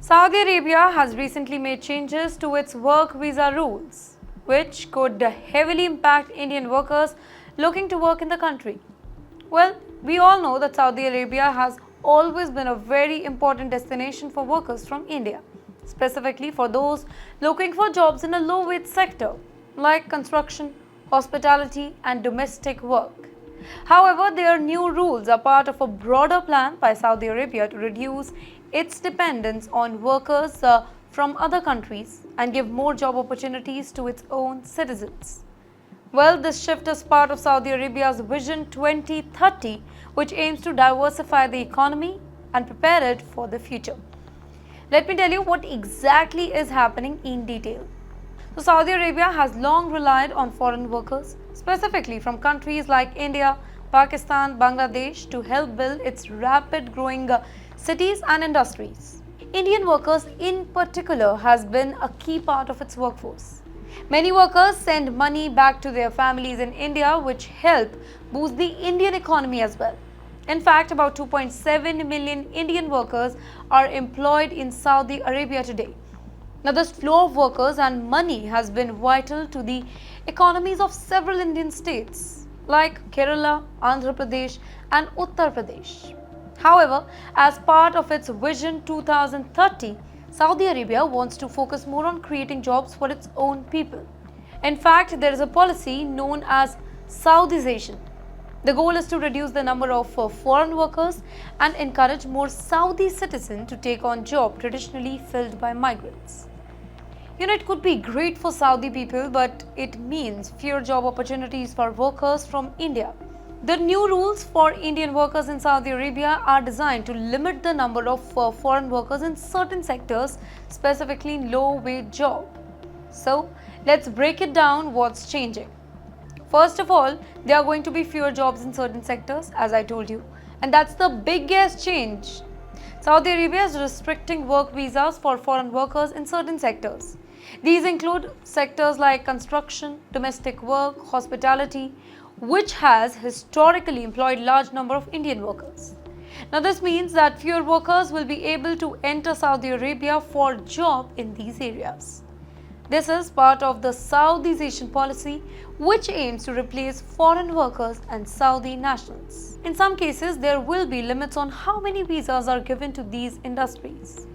Saudi Arabia has recently made changes to its work visa rules, which could heavily impact Indian workers looking to work in the country. Well, we all know that Saudi Arabia has always been a very important destination for workers from India, specifically for those looking for jobs in a low wage sector like construction, hospitality, and domestic work. However, their new rules are part of a broader plan by Saudi Arabia to reduce its dependence on workers from other countries and give more job opportunities to its own citizens. Well, this shift is part of Saudi Arabia's Vision 2030, which aims to diversify the economy and prepare it for the future. Let me tell you what exactly is happening in detail. So, Saudi Arabia has long relied on foreign workers, specifically from countries like India, Pakistan, Bangladesh, to help build its rapid growing cities and industries. Indian workers in particular has been a key part of its workforce. Many workers send money back to their families in India, which help boost the Indian economy as well. In fact, about 2.7 million Indian workers are employed in Saudi Arabia today. Now, this flow of workers and money has been vital to the economies of several Indian states like Kerala, Andhra Pradesh, and Uttar Pradesh. However, as part of its Vision 2030, Saudi Arabia wants to focus more on creating jobs for its own people. In fact, there is a policy known as Saudization. The goal is to reduce the number of foreign workers and encourage more Saudi citizens to take on jobs traditionally filled by migrants. It could be great for Saudi people, but it means fewer job opportunities for workers from India. The new rules for Indian workers in Saudi Arabia are designed to limit the number of foreign workers in certain sectors, specifically in low-wage jobs. So, let's break it down what's changing. First of all, there are going to be fewer jobs in certain sectors, as I told you, and that's the biggest change. Saudi Arabia is restricting work visas for foreign workers in certain sectors. These include sectors like construction, domestic work, hospitality, which has historically employed large number of Indian workers. Now, this means that fewer workers will be able to enter Saudi Arabia for job in these areas. This is part of the Saudization policy, which aims to replace foreign workers and Saudi nationals. In some cases, there will be limits on how many visas are given to these industries,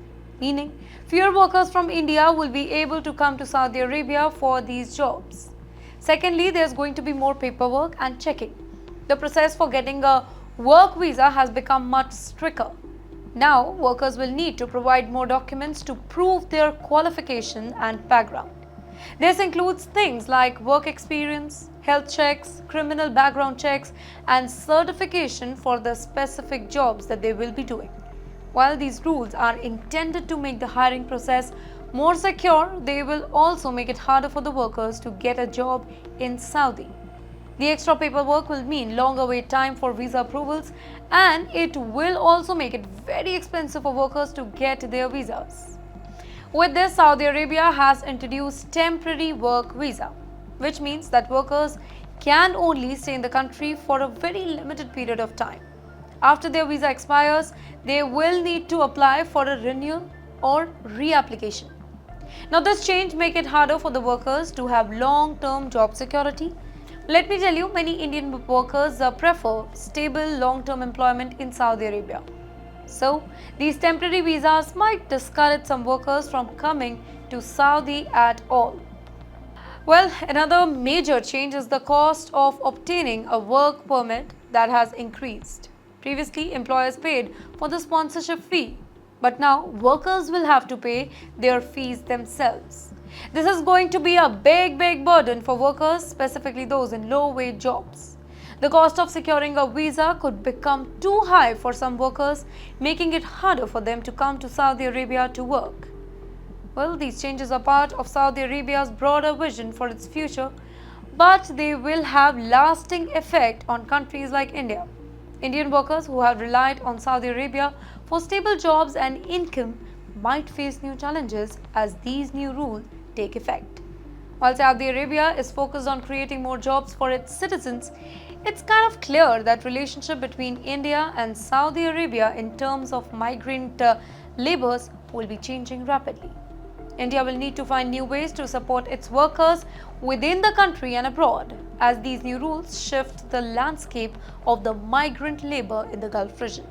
meaning fewer workers from India will be able to come to Saudi Arabia for these jobs. Secondly, there's going to be more paperwork and checking. The process for getting a work visa has become much stricter. Now, workers will need to provide more documents to prove their qualification and background. This includes things like work experience, health checks, criminal background checks, and certification for the specific jobs that they will be doing. While these rules are intended to make the hiring process more secure, they will also make it harder for the workers to get a job in Saudi. The extra paperwork will mean longer wait time for visa approvals, and it will also make it very expensive for workers to get their visas. With this, Saudi Arabia has introduced temporary work visa, which means that workers can only stay in the country for a very limited period of time. After their visa expires, they will need to apply for a renewal or reapplication. Now, this change makes it harder for the workers to have long-term job security. Let me tell you, many Indian workers prefer stable long-term employment in Saudi Arabia. So, these temporary visas might discourage some workers from coming to Saudi at all. Well, another major change is the cost of obtaining a work permit that has increased. Previously, employers paid for the sponsorship fee, but now workers will have to pay their fees themselves. This is going to be a big burden for workers, specifically those in low-wage jobs. The cost of securing a visa could become too high for some workers, making it harder for them to come to Saudi Arabia to work. Well, these changes are part of Saudi Arabia's broader vision for its future, but they will have lasting effect on countries like India. Indian workers who have relied on Saudi Arabia for stable jobs and income might face new challenges as these new rules take effect. While Saudi Arabia is focused on creating more jobs for its citizens, it's kind of clear that relationship between India and Saudi Arabia in terms of migrant laborers will be changing rapidly. India will need to find new ways to support its workers within the country and abroad as these new rules shift the landscape of the migrant labor in the Gulf region.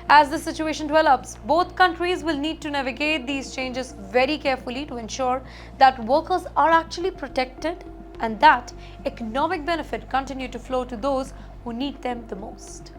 As the situation develops, both countries will need to navigate these changes very carefully to ensure that workers are actually protected and that economic benefit continue to flow to those who need them the most.